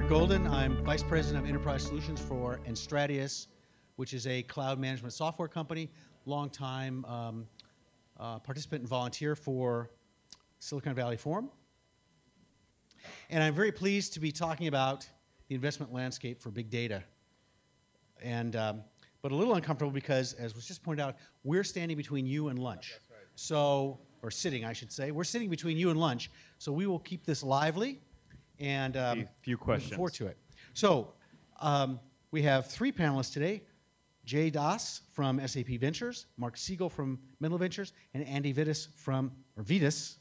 Mark Golden. I'm Vice President of Enterprise Solutions for Enstratus, which is a cloud management software company, longtime participant and volunteer for Silicon Valley Forum. And I'm very pleased to be talking about the investment landscape for big data. And, but a little uncomfortable because, as was just pointed out, we're standing between you and lunch. That's right. So, or sitting, I should say. We're sitting between you and lunch, so we will keep this lively. And a few questions. Looking forward to it. So we have three panelists today: Jay Das from SAP Ventures, Mark Siegel from Menlo Ventures, and Andy Vitus from, or Vitus.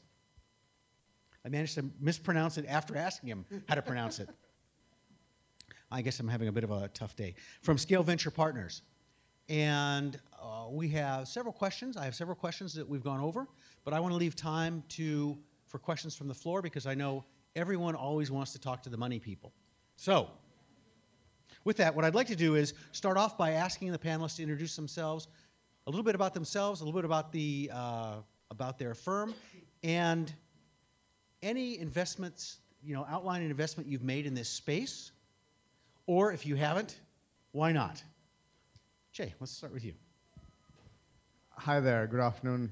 I managed to mispronounce it after asking him how to pronounce it. I guess I'm having a bit of a tough day. From Scale Venture Partners. And we have several questions. I have several questions that we've gone over, but I want to leave time for questions from the floor because I know everyone always wants to talk to the money people. So, with that, what I'd like to do is start off by asking the panelists to introduce themselves, a little bit about themselves, a little bit about their firm, and any investments, outline an investment you've made in this space, or if you haven't, why not? Jay, let's start with you. Hi there, good afternoon.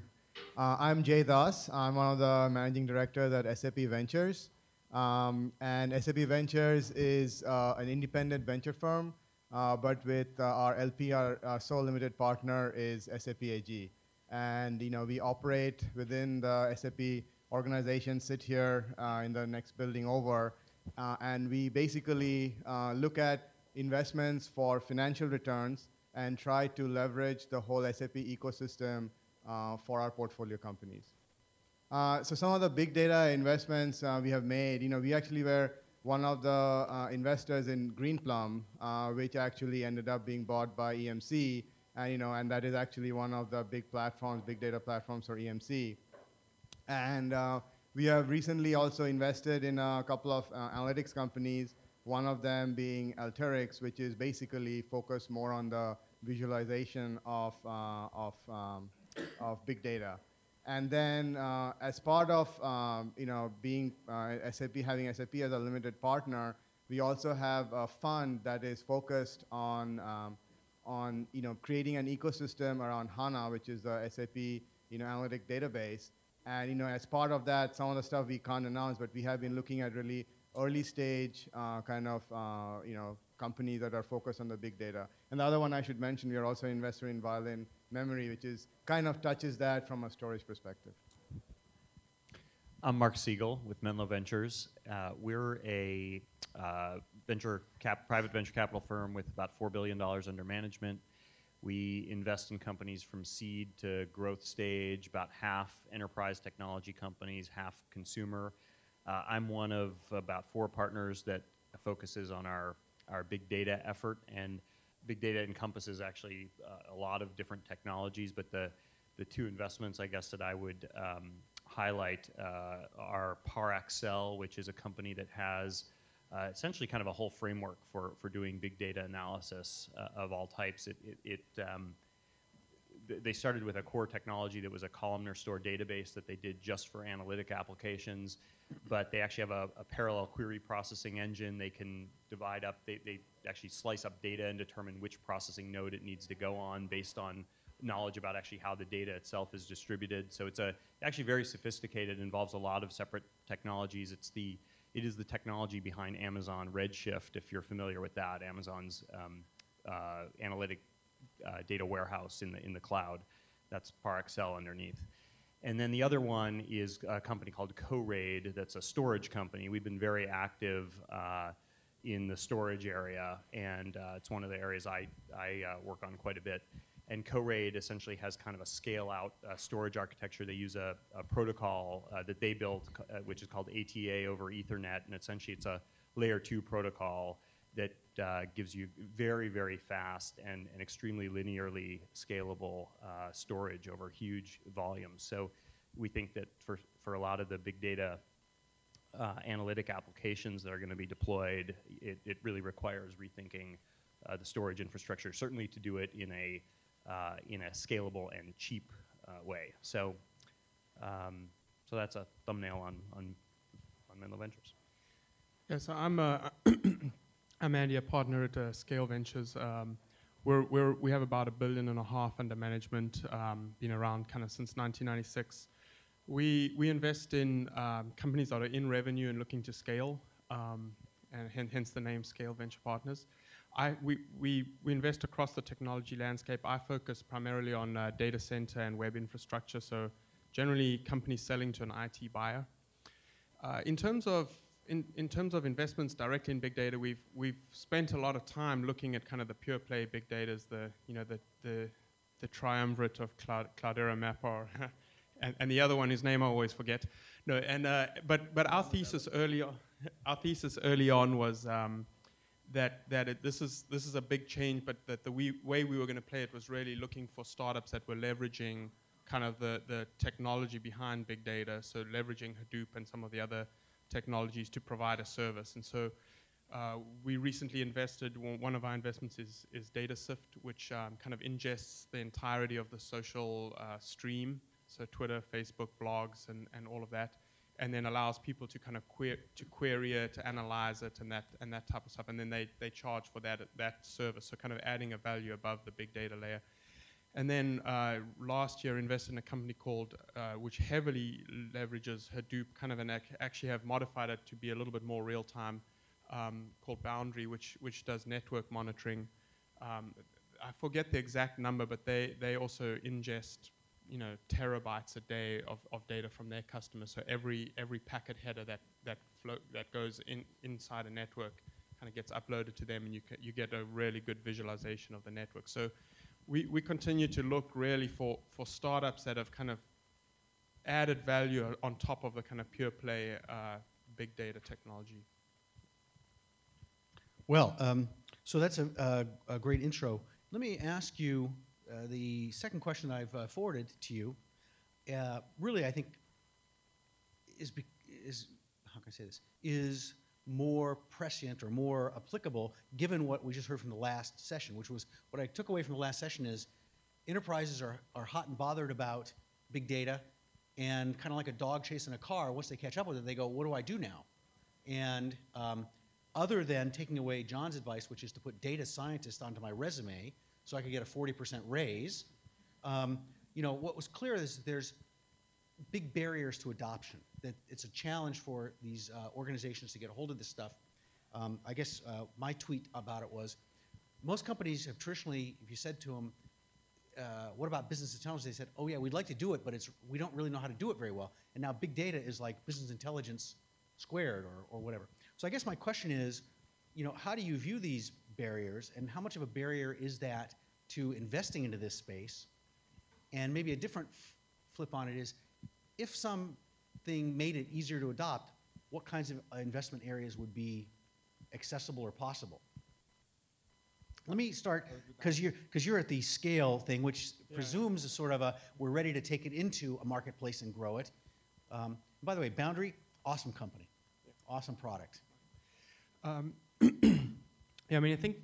I'm Jay Das. I'm one of the managing directors at SAP Ventures. And SAP Ventures is an independent venture firm, but with our LP, our sole limited partner is SAP AG. And we operate within the SAP organization, sit here in the next building over, and we basically look at investments for financial returns and try to leverage the whole SAP ecosystem for our portfolio companies. So some of the big data investments we have made, we actually were one of the investors in Greenplum, which actually ended up being bought by EMC, and that is actually one of the big platforms, big data platforms for EMC. And we have recently also invested in a couple of analytics companies, one of them being Alteryx, which is basically focused more on the visualization of big data. And then, as part of being having SAP as a limited partner, we also have a fund that is focused on creating an ecosystem around HANA, which is the SAP analytic database. And as part of that, some of the stuff we can't announce, but we have been looking at really early stage companies that are focused on the big data. And the other one I should mention, we are also an investor in Violin Memory, which is kind of touches that from a storage perspective. I'm Mark Siegel with Menlo Ventures. We're a private venture capital firm with about $4 billion under management. We invest in companies from seed to growth stage, about half enterprise technology companies, half consumer. I'm one of about 4 partners that focuses on our big data effort, and big data encompasses actually a lot of different technologies, but the 2 investments, I guess, that I would highlight are ParAccel, which is a company that has essentially kind of a whole framework for doing big data analysis of all types. They started with a core technology that was a columnar store database that they did just for analytic applications, but they actually have a parallel query processing engine. They can divide up, they actually slice up data and determine which processing node it needs to go on based on knowledge about actually how the data itself is distributed. So it's actually very sophisticated, involves a lot of separate technologies. It is the technology behind Amazon Redshift, if you're familiar with that, Amazon's analytic data warehouse in the cloud. That's ParAccel underneath. And then the other one is a company called CoRaid. That's a storage company. We've been very active in the storage area, and it's one of the areas I work on quite a bit. And CoRaid essentially has kind of a scale-out storage architecture. They use a protocol that they built, which is called ATA over Ethernet, and essentially it's a layer 2 protocol that gives you very, very fast and extremely linearly scalable storage over huge volumes. So we think that for a lot of the big data analytic applications that are going to be deployed, it really requires rethinking the storage infrastructure, certainly to do it in a scalable and cheap way. So that's a thumbnail on Menlo Ventures. Yeah, so I'm I'm Andy, a partner at Scale Ventures. We have about $1.5 billion under management, been around kind of since 1996. We invest in companies that are in revenue and looking to scale, and hence the name Scale Venture Partners. We invest across the technology landscape. I focus primarily on data center and web infrastructure, so generally companies selling to an IT buyer. In terms of investments directly in big data, we've spent a lot of time looking at kind of the pure play big data, the triumvirate of Cloudera, Mapr, and the other one whose name I always forget. No, and but our thesis early on was this is a big change, but that the way we were going to play it was really looking for startups that were leveraging kind of the technology behind big data, so leveraging Hadoop and some of the other technologies to provide a service. And so we recently invested, one of our investments is DataSift, which kind of ingests the entirety of the social stream, so Twitter, Facebook, blogs, and all of that, and then allows people to kind of query it, to analyze it, and that type of stuff. And then they charge for that service, so kind of adding a value above the big data layer. And then last year invested in a company called, which heavily leverages Hadoop, kind of, and actually have modified it to be a little bit more real time, called Boundary, which does network monitoring. I forget the exact number, but they also ingest, terabytes a day of data from their customers. So every packet header that goes inside a network kind of gets uploaded to them, and you get a really good visualization of the network. So we continue to look really for startups that have kind of added value on top of the kind of pure play big data technology. Well, so that's a great intro. Let me ask you the second question I've forwarded to you. Really, I think is how can I say this? Is more prescient or more applicable given what we just heard from the last session, which was what I took away from the last session is enterprises are hot and bothered about big data, and kind of like a dog chasing a car, once they catch up with it, they go, what do I do now? And other than taking away John's advice, which is to put data scientist onto my resume so I could get a 40% raise, what was clear is that there's big barriers to adoption, that it's a challenge for these organizations to get a hold of this stuff. I guess my tweet about it was, most companies have traditionally, if you said to them, what about business intelligence? They said, oh yeah, we'd like to do it, but we don't really know how to do it very well. And now big data is like business intelligence squared or whatever. So I guess my question is, how do you view these barriers, and how much of a barrier is that to investing into this space? And maybe a different flip on it is, if something made it easier to adopt, what kinds of investment areas would be accessible or possible? Let me start, because you're at the scale thing, which presumes a sort of we're ready to take it into a marketplace and grow it. By the way, Boundary, awesome company, awesome product. Yeah, I mean, I think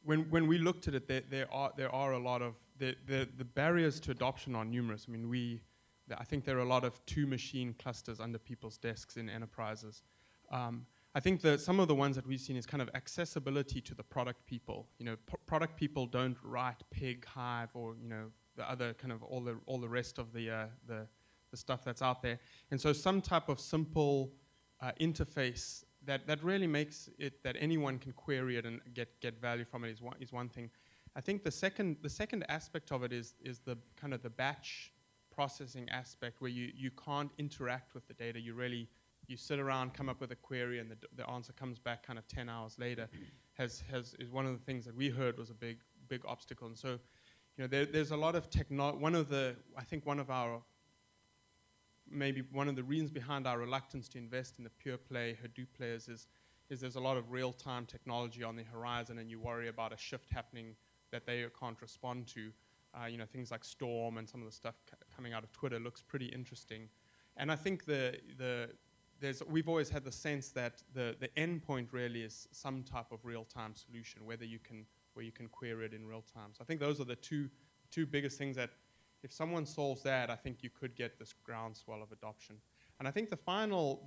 when we looked at it, there are a lot of the barriers to adoption are numerous. I mean, I think there are a lot of two-machine clusters under people's desks in enterprises. I think that some of the ones that we've seen is kind of accessibility to the product people. Product people don't write Pig, Hive, or the other kind of all the rest of the stuff that's out there. And so some type of simple interface that really makes it that anyone can query it and get value from it is one thing. I think the second aspect of it is the kind of the batch processing aspect, where you can't interact with the data. You sit around, come up with a query, and the answer comes back kind of 10 hours later. Is one of the things that we heard was a big obstacle. And so, there's a lot of technology. I think one of the reasons behind our reluctance to invest in the pure play Hadoop players is there's a lot of real-time technology on the horizon, and you worry about a shift happening that they can't respond to. Things like Storm and some of the stuff coming out of Twitter looks pretty interesting. And I think we've always had the sense that the end point really is some type of real-time solution, where you can query it in real time. So I think those are the two biggest things that, if someone solves that, I think you could get this groundswell of adoption. And I think the final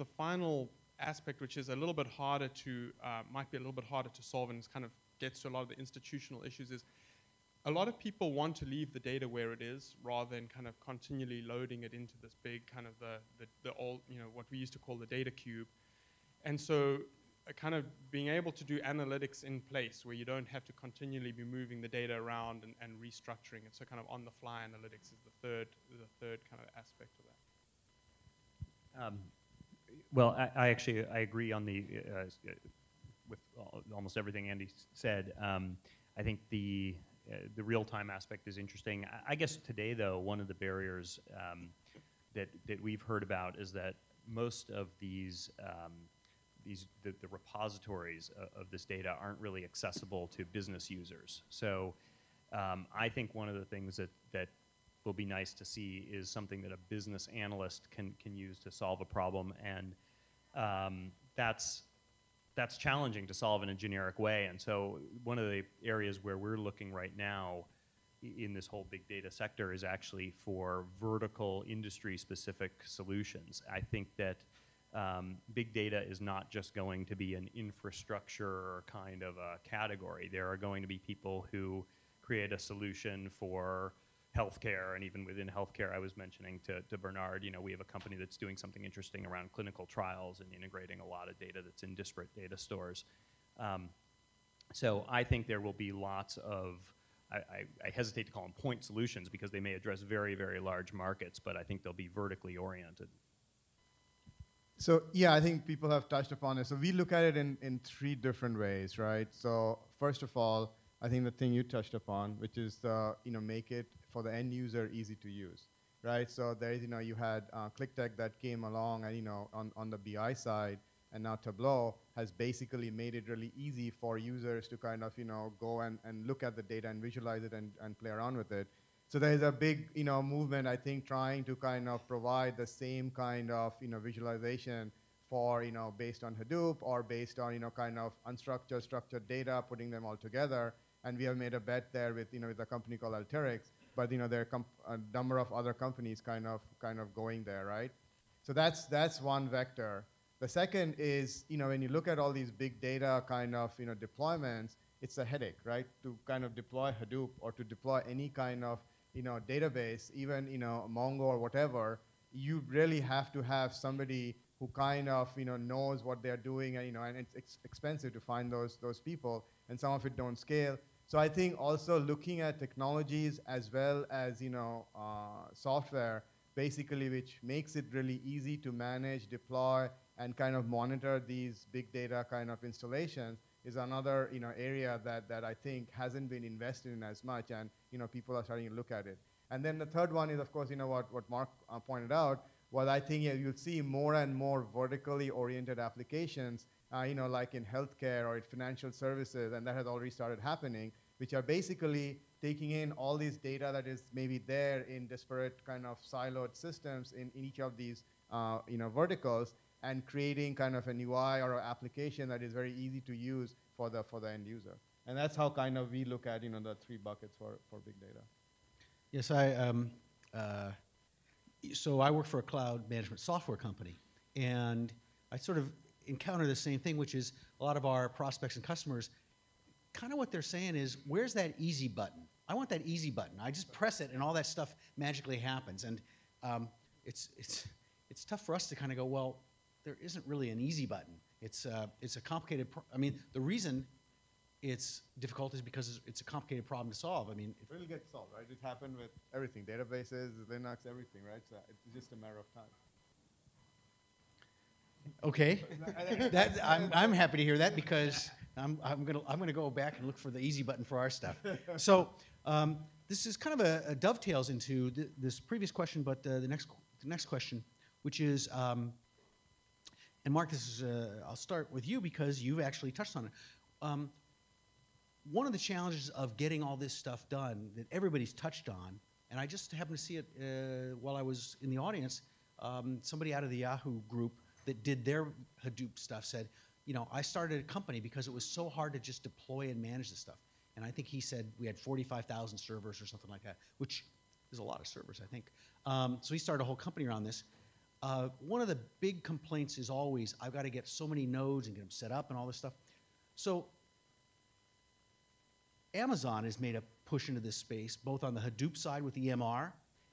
aspect which is a little bit harder to, might be a little bit harder to solve, and kind of gets to a lot of the institutional issues, is a lot of people want to leave the data where it is rather than kind of continually loading it into this big kind of the old, what we used to call the data cube. And so kind of being able to do analytics in place where you don't have to continually be moving the data around and restructuring it. So kind of on the fly analytics is the third kind of aspect of that. Well, I actually agree on with almost everything Andy said. I think the real-time aspect is interesting. I guess today, though, one of the barriers that we've heard about is that most of the repositories of this data aren't really accessible to business users. So I think one of the things that will be nice to see is something that a business analyst can use to solve a problem, and that's challenging to solve in a generic way. And so one of the areas where we're looking right now in this whole big data sector is actually for vertical industry-specific solutions. I think that big data is not just going to be an infrastructure kind of a category. There are going to be people who create a solution for healthcare, and even within healthcare, I was mentioning to Bernard, we have a company that's doing something interesting around clinical trials and integrating a lot of data that's in disparate data stores. So I think there will be lots of, I hesitate to call them point solutions because they may address very, very large markets, but I think they'll be vertically oriented. So yeah, I think people have touched upon it. So we look at it in three different ways, right? So first of all, I think the thing you touched upon, which is make it for the end user easy to use, right? So there is, you had ClickTech that came along, and on the BI side, and now Tableau has basically made it really easy for users to kind of go and look at the data and visualize it and play around with it. So there is a big movement, I think, trying to kind of provide the same kind of visualization for based on Hadoop or based on kind of unstructured, structured data, putting them all together. And we have made a bet there with with a company called Alteryx, but there are a number of other companies kind of going there, right? So that's one vector. The second is when you look at all these big data kind of deployments, it's a headache, right? To kind of deploy Hadoop or to deploy any kind of database, even Mongo or whatever, you really have to have somebody who kind of knows what they're doing, and it's expensive to find those people, and some of it don't scale. So I think also looking at technologies as well as software, basically, which makes it really easy to manage, deploy, and kind of monitor these big data kind of installations is another area that I think hasn't been invested in as much, and people are starting to look at it. And then the third one is, of course, what Mark pointed out. Well, I think you'll see more and more vertically oriented applications, like in healthcare or in financial services, and that has already started happening, which are basically taking in all this data that is maybe there in disparate kind of siloed systems in each of these verticals, and creating kind of an UI or an application that is very easy to use for the end user. And that's how kind of we look at the three buckets for big data. Yes, so I work for a cloud management software company, and I sort of encounter the same thing, which is a lot of our prospects and customers, kind of what they're saying is, where's that easy button? I want that easy button. I just press it, and all that stuff magically happens. And it's tough for us to kind of go, well, there isn't really an easy button. It's a complicated. The reason it's difficult is because it's a complicated problem to solve. I mean, it really gets solved, right? It happened with everything, databases, Linux, everything, right? So it's just a matter of time. Okay, I'm happy to hear that, because I'm gonna go back and look for the easy button for our stuff. So this is kind of a dovetails into this previous question, but the next question, which is, and Mark, this is I'll start with you because you've actually touched on it. One of the challenges of getting all this stuff done that everybody's touched on, and I just happened to see it while I was in the audience, somebody out of the Yahoo group that did their Hadoop stuff said, I started a company because it was so hard to just deploy and manage this stuff. And I think he said we had 45,000 servers or something like that, which is a lot of servers, I think. So he started a whole company around this. one of the big complaints is always, I've got to get so many nodes and get them set up and all this stuff. So Amazon has made a push into this space, both on the Hadoop side with EMR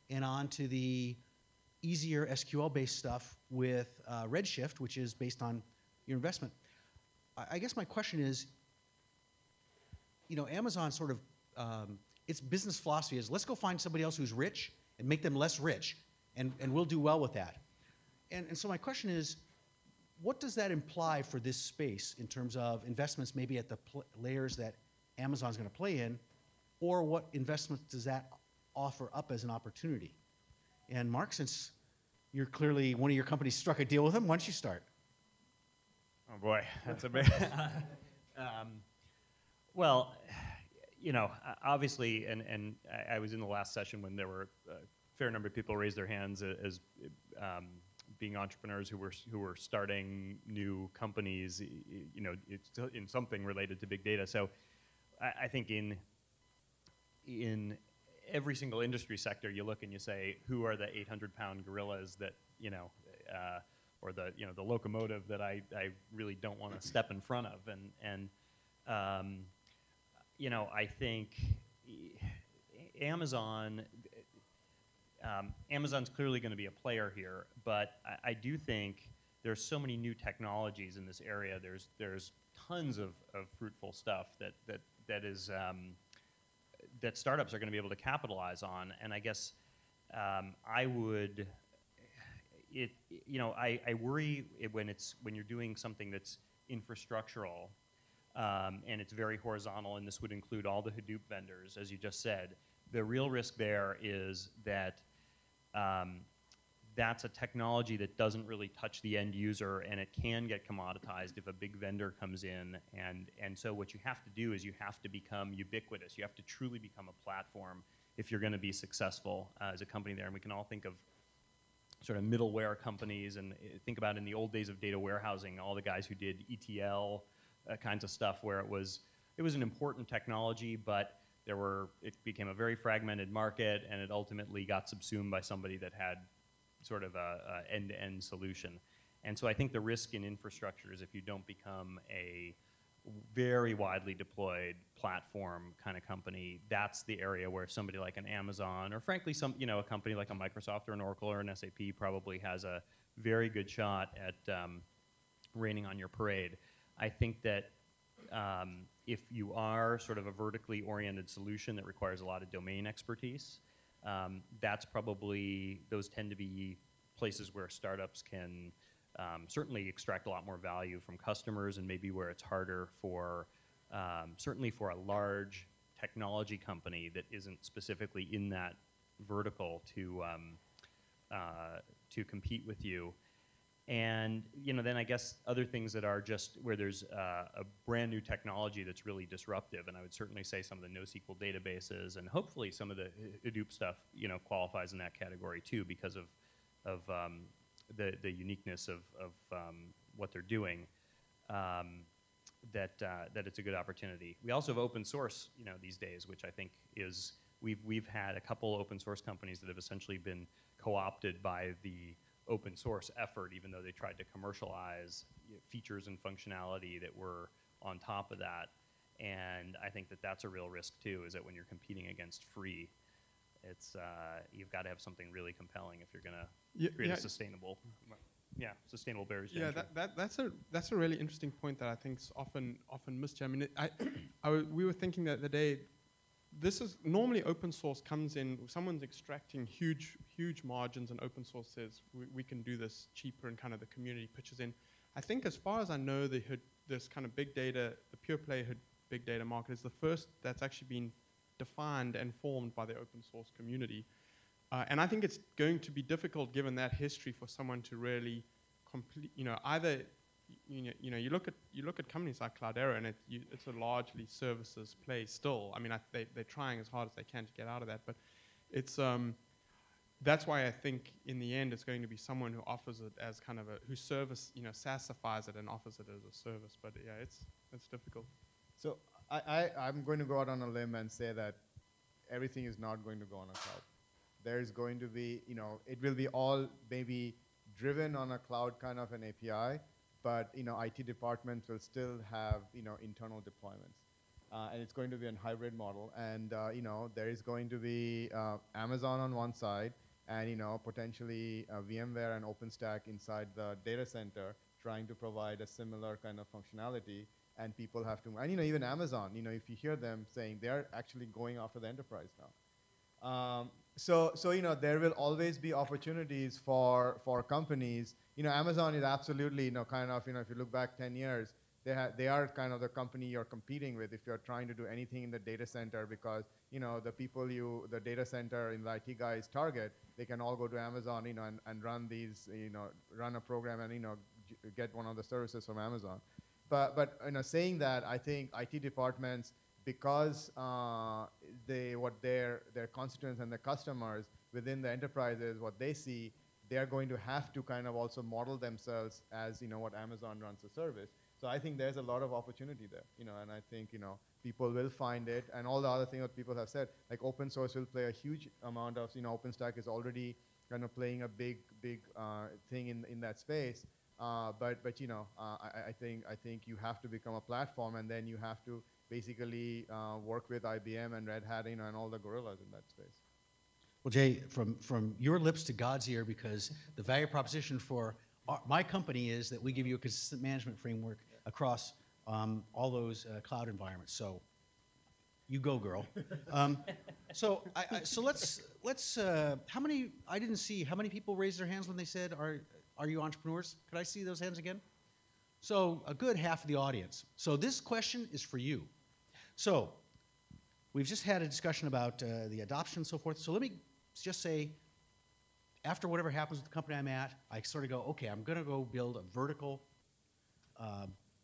and onto the easier SQL-based stuff with Redshift, which is based on your investment. I guess my question is, Amazon sort of, its business philosophy is, let's go find somebody else who's rich and make them less rich, and we'll do well with that. And so my question is, what does that imply for this space in terms of investments maybe at the layers that Amazon's going to play in, or what investments does that offer up as an opportunity? And Mark, since you're clearly, one of your companies struck a deal with them, why don't you start? Oh boy, that's a big... well, obviously, and I was in the last session when there were a fair number of people raised their hands as being entrepreneurs who were starting new companies, it's in something related to big data. So I think in every single industry sector, you look and you say, who are the 800-pound gorillas that, or the locomotive that I really don't want to step in front of, I think Amazon's clearly going to be a player here, but I do think there's so many new technologies in this area. There's tons of fruitful stuff that startups are going to be able to capitalize on, and I guess I worry when you're doing something that's infrastructural and it's very horizontal, and this would include all the Hadoop vendors, as you just said. The real risk there is that that's a technology that doesn't really touch the end user, and it can get commoditized if a big vendor comes in. And so what you have to do is you have to become ubiquitous. You have to truly become a platform if you're going to be successful as a company there. And we can all think of sort of middleware companies, and think about in the old days of data warehousing, all the guys who did ETL kinds of stuff, where it was an important technology, but it became a very fragmented market, and it ultimately got subsumed by somebody that had sort of a end-to-end solution. And so I think the risk in infrastructure is if you don't become a very widely deployed platform kind of company, that's the area where somebody like an Amazon, or frankly a company like a Microsoft or an Oracle or an SAP probably has a very good shot at raining on your parade. I think that if you are sort of a vertically oriented solution that requires a lot of domain expertise, those tend to be places where startups can certainly extract a lot more value from customers, and maybe where it's harder for, certainly for a large technology company that isn't specifically in that vertical to compete with you. And then I guess other things that are just where there's a brand new technology that's really disruptive, and I would certainly say some of the NoSQL databases, and hopefully some of the Hadoop stuff qualifies in that category too, because of the uniqueness of what they're doing. That it's a good opportunity. We also have open source these days, which I think is we've had a couple open source companies that have essentially been co-opted by the open source effort, even though they tried to commercialize features and functionality that were on top of that. And I think that that's a real risk too, is that when you're competing against free, it's you've got to have something really compelling if you're going to create a sustainable barriers to entry. That's a really interesting point that I think is often missed here. I mean, we were thinking the other day, this is normally open source comes in, someone's extracting huge margins, and open source says we can do this cheaper, and kind of the community pitches in. I think as far as I know, this kind of big data, the pure play big data market is the first that's actually been defined and formed by the open source community. And I think it's going to be difficult, given that history, for someone to really complete, either, you look at companies like Cloudera, and it's a largely services play still. I mean, they're trying as hard as they can to get out of that, but it's that's why I think in the end it's going to be someone who offers it as kind of who SaaSifies it and offers it as a service. But yeah, it's difficult. So I'm going to go out on a limb and say that everything is not going to go on a cloud. There's going to be, it will be all maybe driven on a cloud kind of an API, but IT departments will still have internal deployments. And it's going to be a hybrid model. And there is going to be Amazon on one side, and potentially VMware and OpenStack inside the data center trying to provide a similar kind of functionality. And people have to, and even Amazon, if you hear them saying they're actually going after the enterprise now. So there will always be opportunities for companies. Amazon is absolutely kind of if you look back 10 years, they are kind of the company you're competing with if you're trying to do anything in the data center, because the people the data center in the IT guys target, they can all go to Amazon and run these run a program and get one of the services from Amazon. But saying that, I think IT departments, because what their constituents and the customers within the enterprises, what they see, they are going to have to kind of also model themselves as what Amazon runs the service. So I think there's a lot of opportunity there, and I think people will find it, and all the other things that people have said, like open source will play a huge amount of OpenStack is already kind of playing a big thing in that space. But I think you have to become a platform, and then you have to basically work with IBM and Red Hat, and all the gorillas in that space. Well, Jay, from your lips to God's ear, because the value proposition for my company is that we give you a consistent management framework across all those cloud environments. So, you go, girl. So let's. How many? I didn't see. How many people raised their hands when they said, "Are you entrepreneurs?" Could I see those hands again? So a good half of the audience. So this question is for you. So we've just had a discussion about the adoption and so forth. So let me just say, after whatever happens with the company I'm at, I sort of go, okay, I'm going to go build a vertical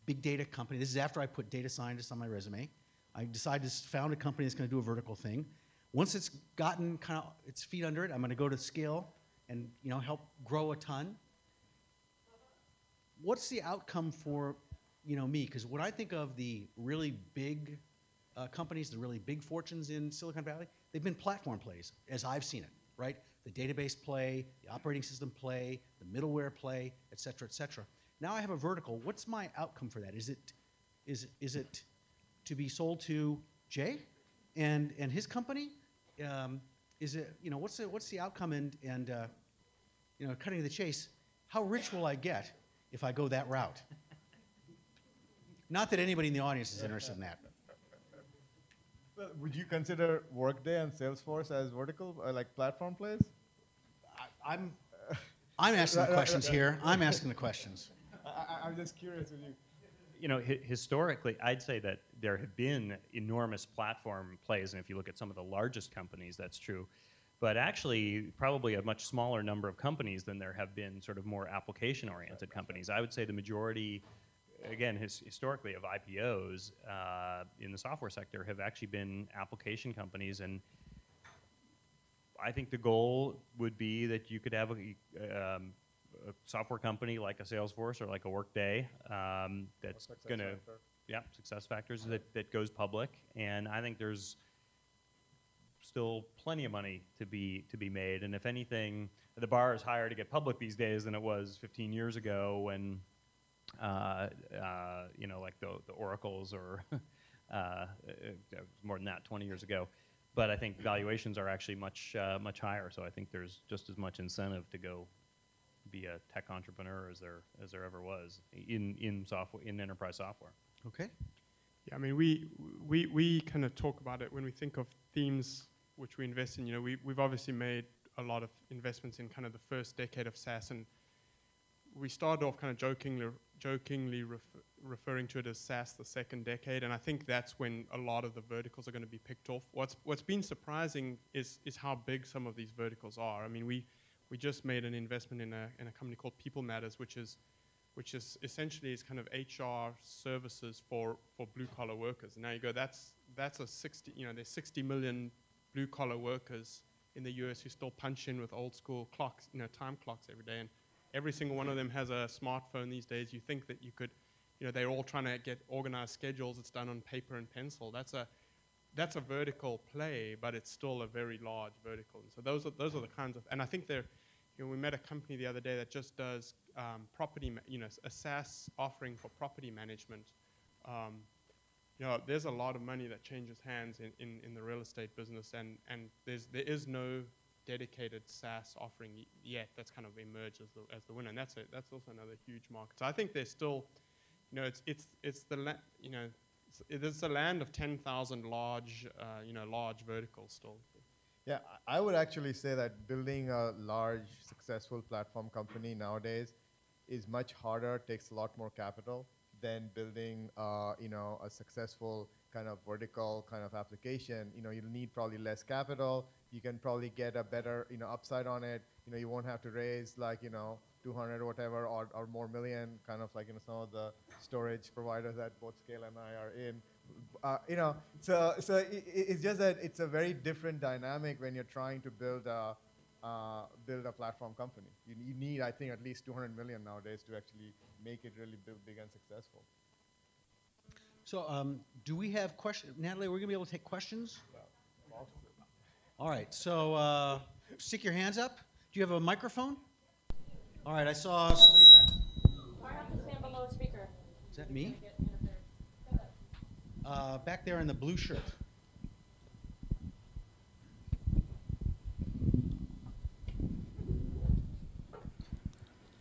big data company. This is after I put data scientist on my resume. I decided to found a company that's going to do a vertical thing. Once it's gotten kind of its feet under it, I'm going to go to scale and help grow a ton. What's the outcome for me? Because when I think of the really big companies, the really big fortunes in Silicon Valley, they've been platform plays, as I've seen it, right? The database play, the operating system play, the middleware play, et cetera, et cetera. Now I have a vertical. What's my outcome for that? Is it to be sold to Jay and his company? Is it what's the outcome and cutting to the chase? How rich will I get if I go that route? Not that anybody in the audience is interested in that. Well, would you consider Workday and Salesforce as vertical, like platform plays? I'm asking the questions here. I'm asking the questions. I'm just curious with you. Historically, I'd say that there have been enormous platform plays, and if you look at some of the largest companies, that's true. But actually, probably a much smaller number of companies than there have been sort of more application-oriented companies. I would say the majority, again, historically of IPOs in the software sector have actually been application companies, and I think the goal would be that you could have a software company like a Salesforce or like a Workday that's going to, SuccessFactors that goes public, and I think there's still plenty of money to be made, and if anything, the bar is higher to get public these days than it was 15 years ago when, like the Oracles or more than that, 20 years ago. But I think valuations are actually much higher, so I think there's just as much incentive to go be a tech entrepreneur as there ever was in software, in enterprise software. Okay. Yeah, I mean, we kind of talk about it when we think of themes which we invest in. We've obviously made a lot of investments in kind of the first decade of SaaS, and we started off kind of jokingly referring to it as SaaS the second decade, and I think that's when a lot of the verticals are going to be picked off. What's been surprising is how big some of these verticals are. I mean, we just made an investment in a company called People Matters, which is essentially is kind of HR services for blue collar workers. And now you go, that's a 60, there's 60 million blue collar workers in the US who still punch in with old school clocks, time clocks every day, and every single one of them has a smartphone these days. You think that you could, they're all trying to get organized schedules. It's done on paper and pencil. That's a vertical play, but it's still a very large vertical. And so those are the kinds of, and I think they're, we met a company the other day that just does property, a SaaS offering for property management. There's a lot of money that changes hands in the real estate business, and there is no dedicated SaaS offering yet that's kind of emerged as the winner, and that's also another huge market. So I think there's still, it's a land of 10,000 large verticals still. Yeah, I would actually say that building a large, successful platform company nowadays is much harder, takes a lot more capital than building, a successful kind of vertical kind of application. You'll need probably less capital. You can probably get a better, upside on it. You won't have to raise like, 200 or whatever or more million, kind of like, some of the storage providers that both Scale and I are in. So it's just that it's a very different dynamic when you're trying to build a platform company. You need, I think, at least 200 million nowadays to actually make it really big and successful. So do we have questions? Natalie, we're going to be able to take questions? All right, so stick your hands up. Do you have a microphone? All right, I saw somebody back. I have to stand below a speaker. Is that me? Back there in the blue shirt.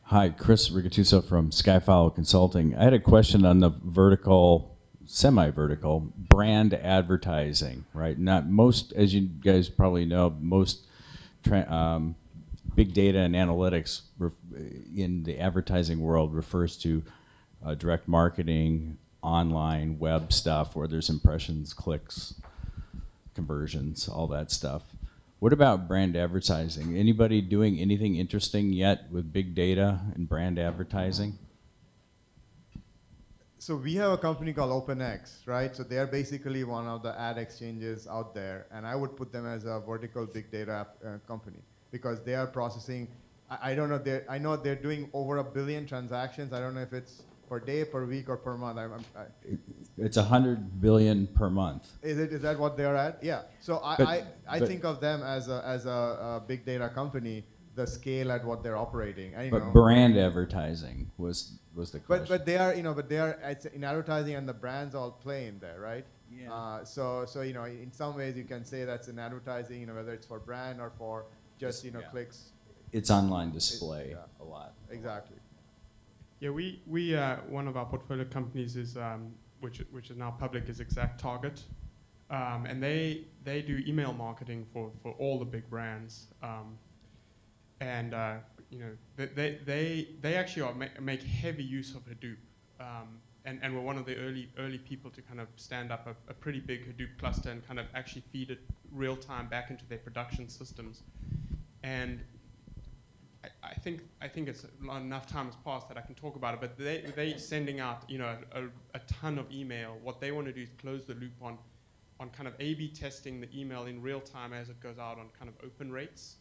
Hi, Chris Rigatuso from Skyfile Consulting. I had a question on the semi-vertical brand advertising, right? Not most, as you guys probably know, most big data and analytics in the advertising world refers to direct marketing, online web stuff where there's impressions, clicks, conversions, all that stuff. What about brand advertising? Anybody doing anything interesting yet with big data and brand advertising? So we have a company called OpenX, right? So they're basically one of the ad exchanges out there, and I would put them as a vertical big data company because they are processing. I don't know. I know they're doing over 1 billion transactions. I don't know if it's per day, per week, or per month. It's 100 billion per month. Is that what they're at? Yeah. So I think of them as a big data company. The scale at what they're operating. But brand advertising was the question. But they are it's in advertising, and the brands all play in there, right? Yeah. So in some ways you can say that's in advertising, whether it's for brand or for just clicks. It's online display a lot. Exactly. Yeah, we one of our portfolio companies is which is now public is ExactTarget, and they do email marketing for all the big brands. And they actually make heavy use of Hadoop, and we're one of the early people to kind of stand up a pretty big Hadoop cluster and kind of actually feed it real time back into their production systems. And I think it's enough time has passed that I can talk about it. But they sending out a ton of email. What they want to do is close the loop on kind of A/B testing the email in real time as it goes out on kind of open rates.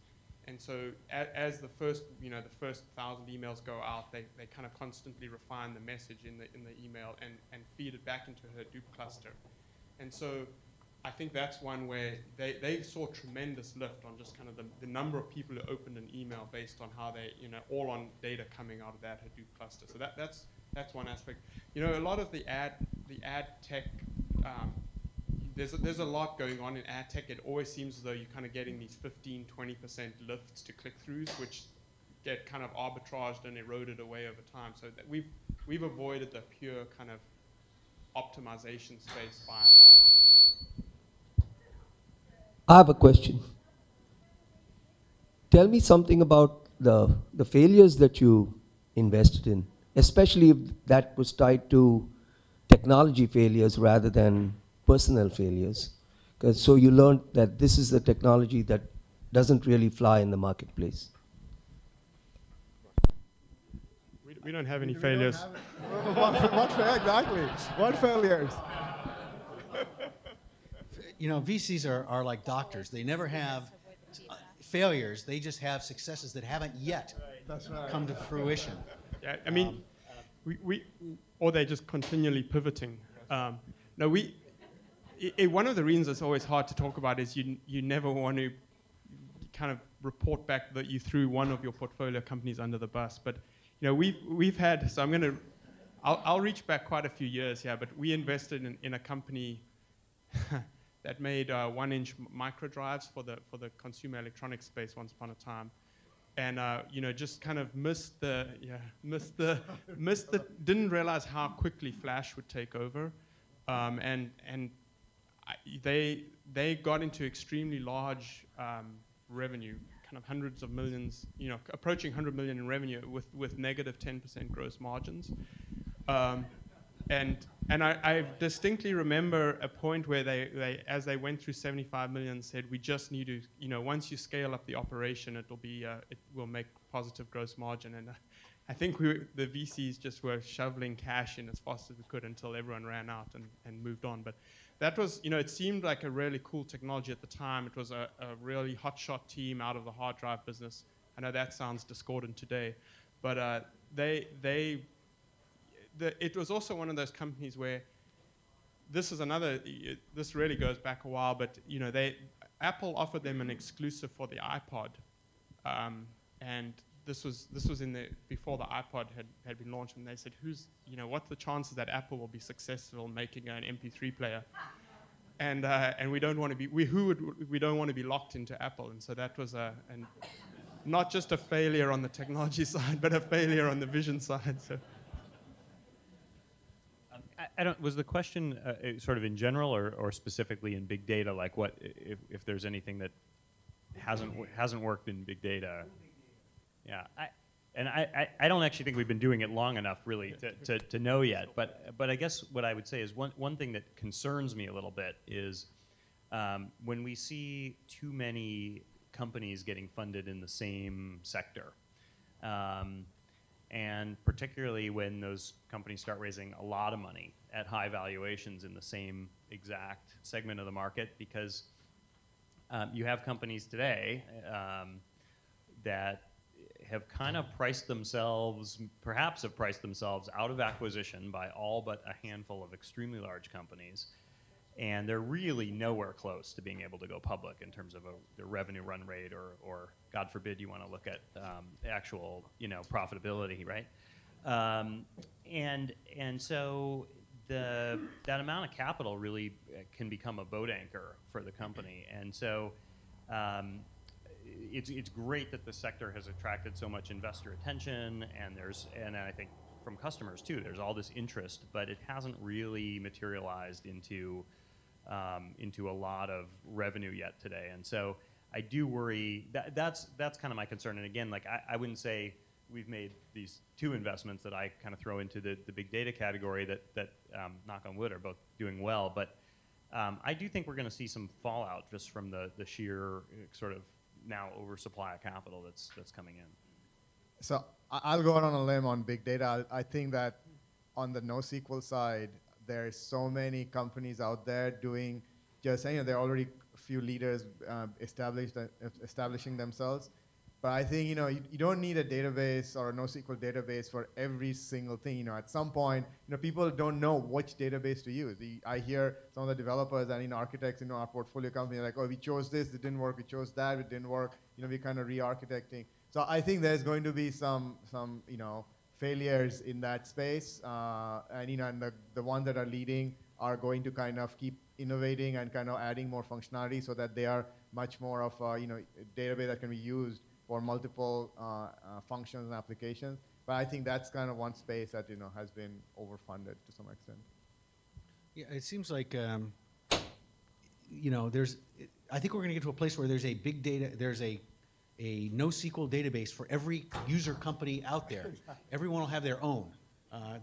And so as the first 1,000 emails go out, they kind of constantly refine the message in the email and feed it back into a Hadoop cluster. And so I think that's one where they saw tremendous lift on just kind of the number of people who opened an email based on how they, all on data coming out of that Hadoop cluster. So that's one aspect. A lot of the ad tech, there's a lot going on in ad tech. It always seems as though you're kind of getting these 15-20% lifts to click-throughs, which get kind of arbitraged and eroded away over time. So that we've avoided the pure kind of optimization space by and large. I have a question. Tell me something about the failures that you invested in, especially if that was tied to technology failures rather than personal failures. So you learned that this is the technology that doesn't really fly in the marketplace. We don't have any failures. Exactly. What failures? VCs are like doctors. They never have failures. They just have successes that haven't yet come to fruition. Yeah, I mean, or they're just continually pivoting. One of the reasons it's always hard to talk about is you never want to kind of report back that you threw one of your portfolio companies under the bus. But we've had, so I'll reach back quite a few years here, but we invested in a company that made 1-inch micro drives for the consumer electronics space once upon a time. And just kind of didn't realize how quickly Flash would take over, they got into extremely large revenue, kind of hundreds of millions, approaching 100 million in revenue with negative 10% gross margins. And I distinctly remember a point where they, as they went through 75 million, said, we just need to, once you scale up the operation, it will make positive gross margin. And I think the VCs just were shoveling cash in as fast as we could until everyone ran out and moved on. But that was, it seemed like a really cool technology at the time. It was a really hotshot team out of the hard drive business. I know that sounds discordant today, but it was also one of those companies where this really goes back a while, but Apple offered them an exclusive for the iPod, and this was before the iPod had been launched, and they said, what's the chances that Apple will be successful making an MP3 player? And we don't want to be we don't want to be locked into Apple, and so that was not just a failure on the technology side, but a failure on the vision side. So. Was the question sort of in general or specifically in big data? Like, what if there's anything that hasn't worked in big data? Yeah, I don't actually think we've been doing it long enough really to know yet. But I guess what I would say is one thing that concerns me a little bit is when we see too many companies getting funded in the same sector. And particularly when those companies start raising a lot of money at high valuations in the same exact segment of the market, because you have companies today that have kind of perhaps have priced themselves out of acquisition by all but a handful of extremely large companies, and they're really nowhere close to being able to go public in terms of their revenue run rate or God forbid you want to look at actual profitability, right? And so that amount of capital really can become a boat anchor for the company, and so it's great that the sector has attracted so much investor attention, and I think from customers too, there's all this interest, but it hasn't really materialized into a lot of revenue yet today. And so I do worry that's kind of my concern. And again, like I wouldn't say we've made these two investments that I kind of throw into the big data category that knock on wood are both doing well, but I do think we're going to see some fallout just from the sheer sort of now oversupply of capital that's coming in. So I'll go out on a limb on big data. I think that on the NoSQL side, there's so many companies out there doing just, there are already a few leaders establishing themselves. But I think, you don't need a database or a NoSQL database for every single thing. At some point, people don't know which database to use. I hear some of the developers and architects in our portfolio company like, oh, we chose this, it didn't work. We chose that, it didn't work. We kind of re-architecting. So I think there's going to be some failures in that space, and the ones that are leading are going to kind of keep innovating and kind of adding more functionality so that they are much more of a database that can be used for multiple functions and applications. But I think that's kind of one space that has been overfunded to some extent. Yeah, it seems like I think we're going to get to a place where there's a big data, there's a NoSQL database for every user company out there. Everyone will have their own.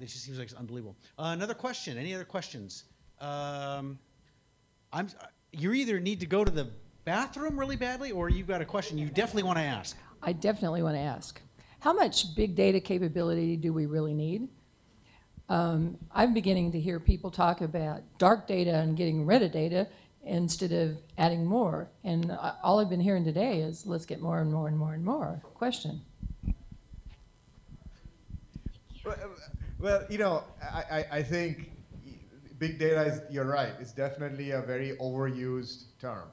It just seems like it's unbelievable. Another question. Any other questions? You either need to go to the bathroom really badly, or you've got a question you definitely want to ask. I definitely want to ask. How much big data capability do we really need? I'm beginning to hear people talk about dark data and getting rid of data instead of adding more. And all I've been hearing today is let's get more and more and more and more. Question. Well, I think big data you're right, it's definitely a very overused term.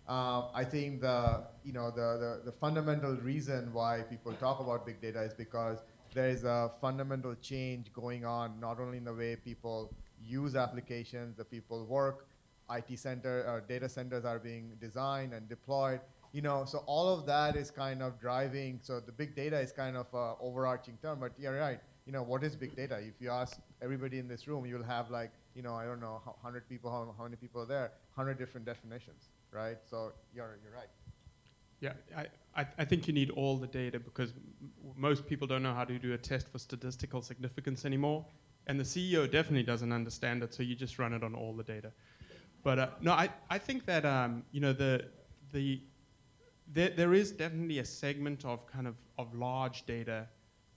I think the fundamental reason why people talk about big data is because there is a fundamental change going on, not only in the way people use applications, the people work, data centers are being designed and deployed. So all of that is kind of driving. So the big data is kind of an overarching term, but you're right. What is big data? If you ask everybody in this room, you'll have like, I don't know, 100 people, how many people are there, 100 different definitions, right? So you're right. Yeah, I think you need all the data because most people don't know how to do a test for statistical significance anymore. And the CEO definitely doesn't understand it, so you just run it on all the data. But no, I think that there is definitely a segment of kind of large data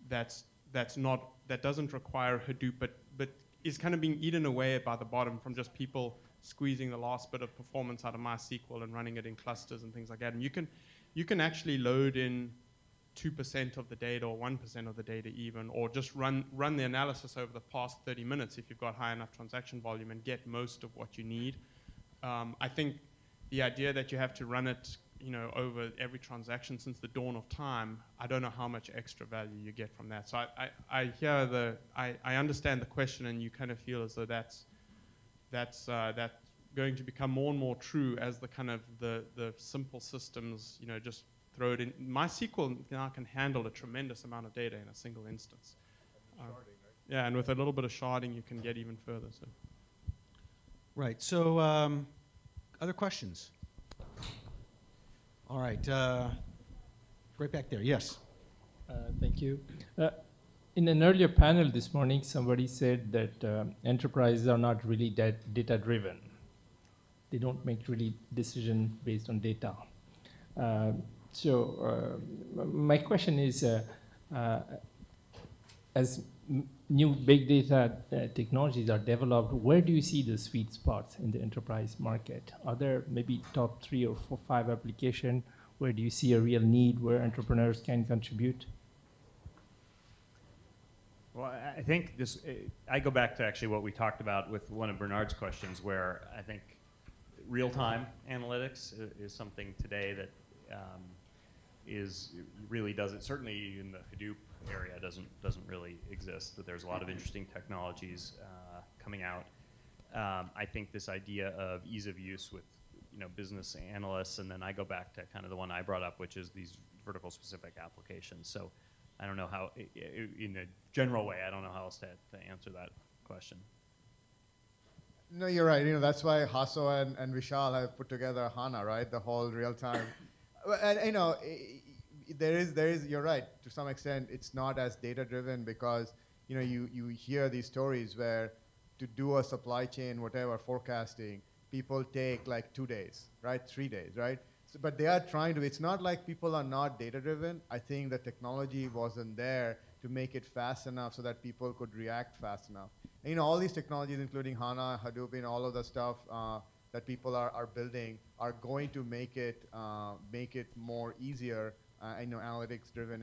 that doesn't require Hadoop, but is kind of being eaten away by the bottom from just people squeezing the last bit of performance out of MySQL and running it in clusters and things like that. And you can actually load in 2% of the data or 1% of the data even, or just run the analysis over the past 30 minutes if you've got high enough transaction volume and get most of what you need. I think the idea that you have to run it over every transaction since the dawn of time, I don't know how much extra value you get from that. So I understand the question, and you kind of feel as though that's going to become more and more true as the kind of the simple systems, just throw it in. MySQL now can handle a tremendous amount of data in a single instance. Sharding, right? Yeah, and with a little bit of sharding, you can get even further. So. Right. So, other questions? All right. Right back there. Yes. Thank you. In an earlier panel this morning, somebody said that enterprises are not really data-driven. They don't make really decisions based on data. So my question is, as new big data technologies are developed, where do you see the sweet spots in the enterprise market? Are there maybe top 3 or 4, 5 applications where do you see a real need where entrepreneurs can contribute? Well, I think I go back to actually what we talked about with one of Bernard's questions, where I think real-time analytics is something today that really doesn't, certainly in the Hadoop area, doesn't really exist. But there's a lot of interesting technologies coming out. I think this idea of ease of use with business analysts, and then I go back to kind of the one I brought up, which is these vertical specific applications. So I don't know how, in a general way, I don't know how else to answer that question. No, you're right. That's why Hasso and Vishal have put together HANA, right? The whole real time. And there is. You're right. To some extent, it's not as data driven because you hear these stories where to do a supply chain, whatever forecasting, people take like 2 days, right? 3 days, right? So, but they are trying to. It's not like people are not data driven. I think the technology wasn't there to make it fast enough so that people could react fast enough. And, all these technologies, including HANA, Hadoop, and all of the stuff that people are building, are going to make it more easier, analytics driven,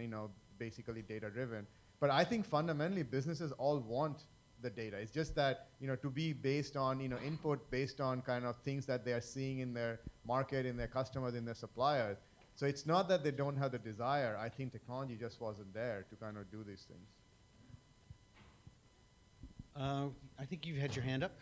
basically data driven. But I think fundamentally businesses all want the data. It's just that to be based on input based on kind of things that they are seeing in their market, in their customers, in their suppliers. So it's not that they don't have the desire. I think technology just wasn't there to kind of do these things. I think you had your hand up.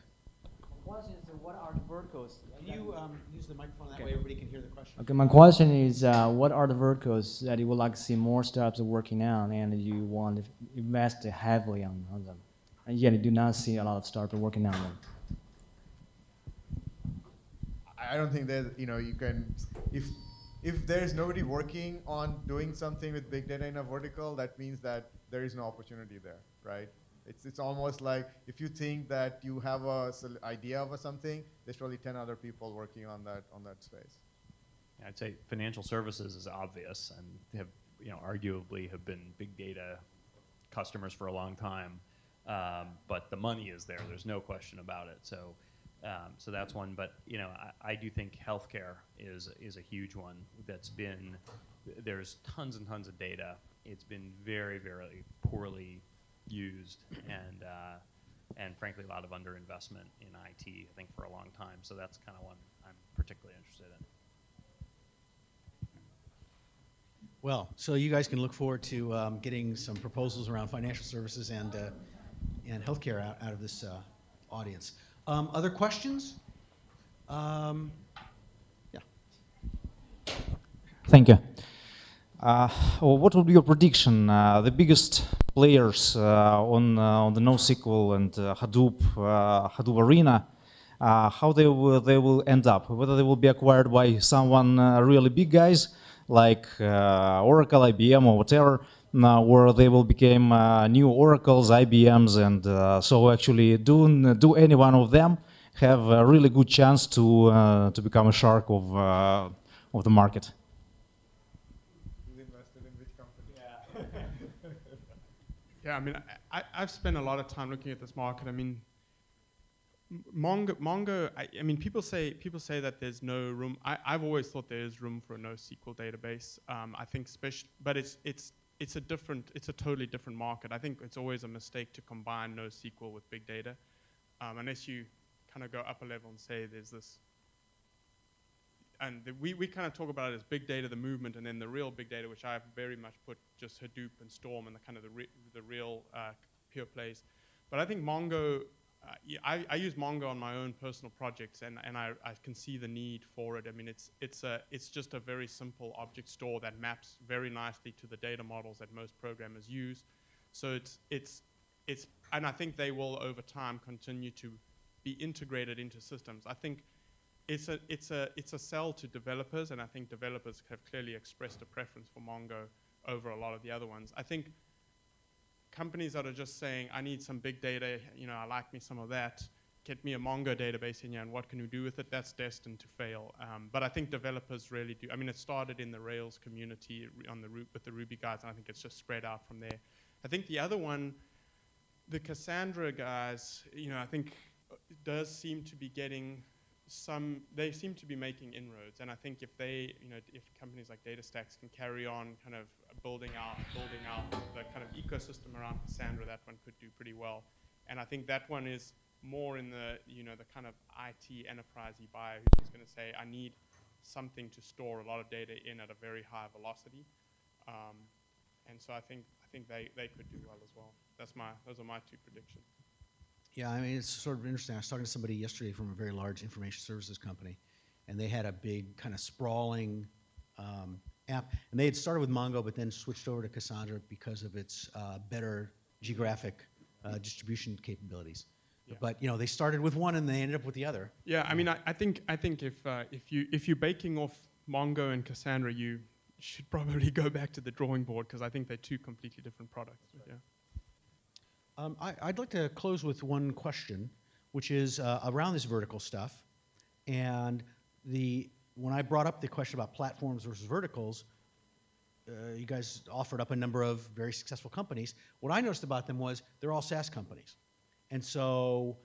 My question is, what are the verticals? Can you use the microphone that way everybody can hear the question? Okay, my question is, what are the verticals that you would like to see more startups working on, and you want to invest heavily on them? And yet you do not see a lot of startups working on them. I don't think there's, you can, if there's nobody working on doing something with big data in a vertical, that means that there is no opportunity there, right? It's almost like if you think that you have a idea of something, there's probably 10 other people working on that space. Yeah, I'd say financial services is obvious, and have arguably have been big data customers for a long time. But the money is there. There's no question about it. So that's one. But I do think healthcare is a huge one. There's tons and tons of data. It's been very, very poorly used, and frankly a lot of underinvestment in IT, I think, for a long time. So that's kind of one I'm particularly interested in. Well, so you guys can look forward to getting some proposals around financial services and healthcare out of this audience. Other questions? Yeah. Thank you. What would be your prediction? The biggest players on the NoSQL and Hadoop arena, how they will end up? Whether they will be acquired by someone really big guys like Oracle, IBM, or whatever, where they will become new Oracles, IBMs, and so actually do any one of them have a really good chance to become a shark of the market? Yeah, I mean, I've spent a lot of time looking at this market. I mean, Mongo. I mean, people say that there's no room. I've always thought there is room for a NoSQL database. I think, but it's a totally different market. I think it's always a mistake to combine NoSQL with big data, unless you kind of go up a level and say there's this. And we kind of talk about it as big data, the movement, and then the real big data, which I've very much put just Hadoop and Storm and the kind of the real pure plays. But I think Mongo. I use Mongo on my own personal projects, and I can see the need for it. I mean, it's just a very simple object store that maps very nicely to the data models that most programmers use. So and I think they will over time continue to be integrated into systems. I think it's a sell to developers, and I think developers have clearly expressed a preference for Mongo over a lot of the other ones. I think companies that are just saying, I need some big data, I like me some of that, get me a Mongo database in here, and what can you do with it? That's destined to fail. But I think developers really do. I mean, it started in the Rails community with the Ruby guys, and I think it's just spread out from there. I think the other one, the Cassandra guys, I think does seem to be getting they seem to be making inroads, and I think if companies like DataStax can carry on kind of building out the kind of ecosystem around Cassandra, that one could do pretty well. And I think that one is more in the the kind of IT enterprisey buyer who's just going to say, I need something to store a lot of data in at a very high velocity, and so I think they could do well as well. Those are my two predictions. Yeah, I mean, it's sort of interesting. I was talking to somebody yesterday from a very large information services company, and they had a big kind of sprawling app. And they had started with Mongo, but then switched over to Cassandra because of its better geographic distribution capabilities. Yeah. But they started with one and they ended up with the other. Yeah, I mean, I think if you're baking off Mongo and Cassandra, you should probably go back to the drawing board, because I think they're two completely different products. Right. Yeah. I'd like to close with one question, which is around this vertical stuff. And when I brought up the question about platforms versus verticals, you guys offered up a number of very successful companies. What I noticed about them was they're all SaaS companies. And several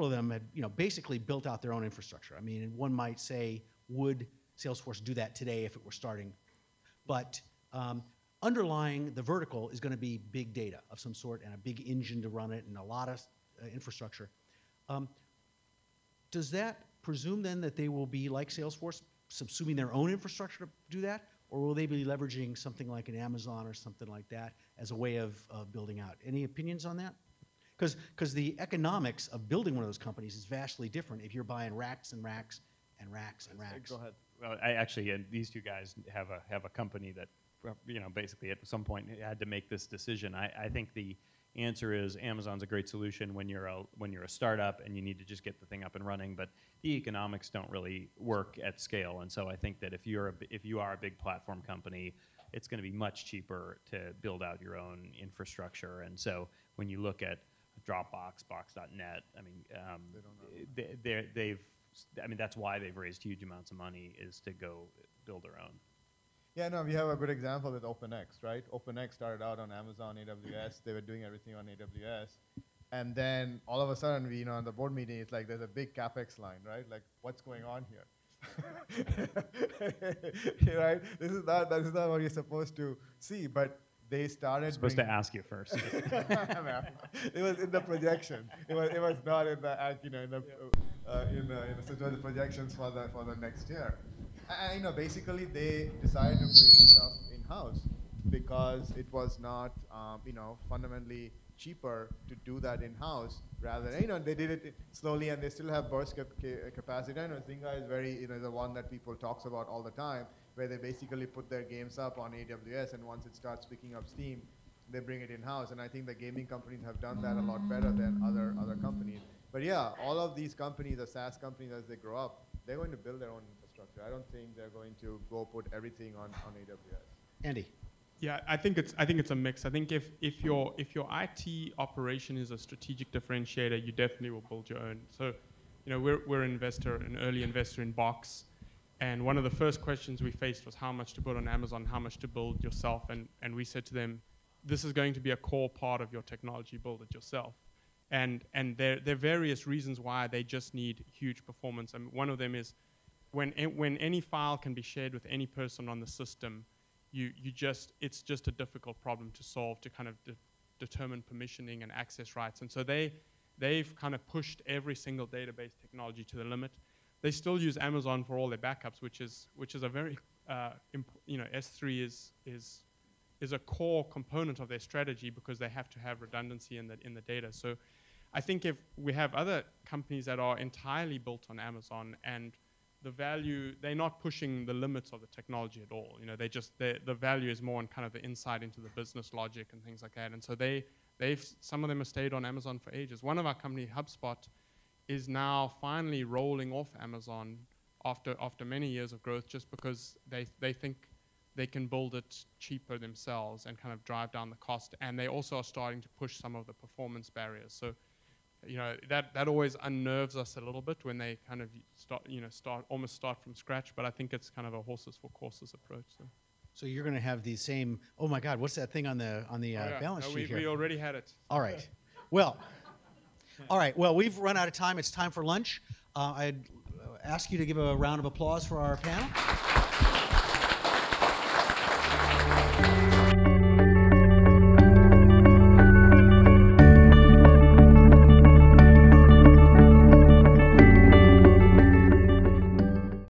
of them had basically built out their own infrastructure. I mean, one might say, would Salesforce do that today if it were starting? But underlying the vertical is going to be big data of some sort and a big engine to run it and a lot of infrastructure. Does that presume then that they will be like Salesforce, subsuming their own infrastructure to do that? Or will they be leveraging something like an Amazon or something like that as a way of building out? Any opinions on that? Because the economics of building one of those companies is vastly different if you're buying racks and racks and racks and racks. Go ahead. Well, these two guys have a company that basically at some point had to make this decision. I think the answer is Amazon's a great solution when you're a startup and you need to just get the thing up and running, but the economics don't really work at scale. And so I think that if you are a big platform company, it's going to be much cheaper to build out your own infrastructure. And so when you look at Dropbox, Box.net, I mean, that's why they've raised huge amounts of money, is to go build their own. Yeah, no, we have a good example with OpenX, right? OpenX started out on Amazon AWS. They were doing everything on AWS. And then all of a sudden, on the board meeting, it's like there's a big CapEx line, right? Like, what's going on here? Right? This is not what you're supposed to see, but they started. I'm supposed to ask you first. It was in the projection. It was not in the so the projections for the next year. And basically they decided to bring stuff in-house because it was not, fundamentally cheaper to do that in-house rather than, they did it slowly and they still have burst capacity. I know Zynga is very, the one that people talks about all the time, where they basically put their games up on AWS, and once it starts picking up steam, they bring it in-house. And I think the gaming companies have done that a lot better than other companies. But yeah, all of these companies, the SaaS companies, as they grow up, they're going to build their own infrastructure. I don't think they're going to go put everything on AWS. Andy. Yeah, I think it's a mix. I think if your IT operation is a strategic differentiator, you definitely will build your own. So, we're an early investor in Box, and one of the first questions we faced was how much to put on Amazon, how much to build yourself, and we said to them, this is going to be a core part of your technology, build it yourself. And there are various reasons why they just need huge performance. I mean, one of them is when any file can be shared with any person on the system, it's just a difficult problem to solve, to kind of determine permissioning and access rights. And so they've kind of pushed every single database technology to the limit. They still use Amazon for all their backups, which is a very S3 is a core component of their strategy because they have to have redundancy in the data. So I think if we have other companies that are entirely built on Amazon and the value, they're not pushing the limits of the technology at all. The value is more on kind of the insight into the business logic and things like that. And so some of them have stayed on Amazon for ages. One of our company, HubSpot, is now finally rolling off Amazon after many years of growth, just because they think they can build it cheaper themselves and kind of drive down the cost. And they also are starting to push some of the performance barriers. So, that always unnerves us a little bit when they kind of almost start from scratch. But I think it's kind of a horses for courses approach. So you're going to have the same. Oh my God, what's that thing on the balance sheet here? We already had it. All right. Well, we've run out of time. It's time for lunch. I'd ask you to give a round of applause for our panel.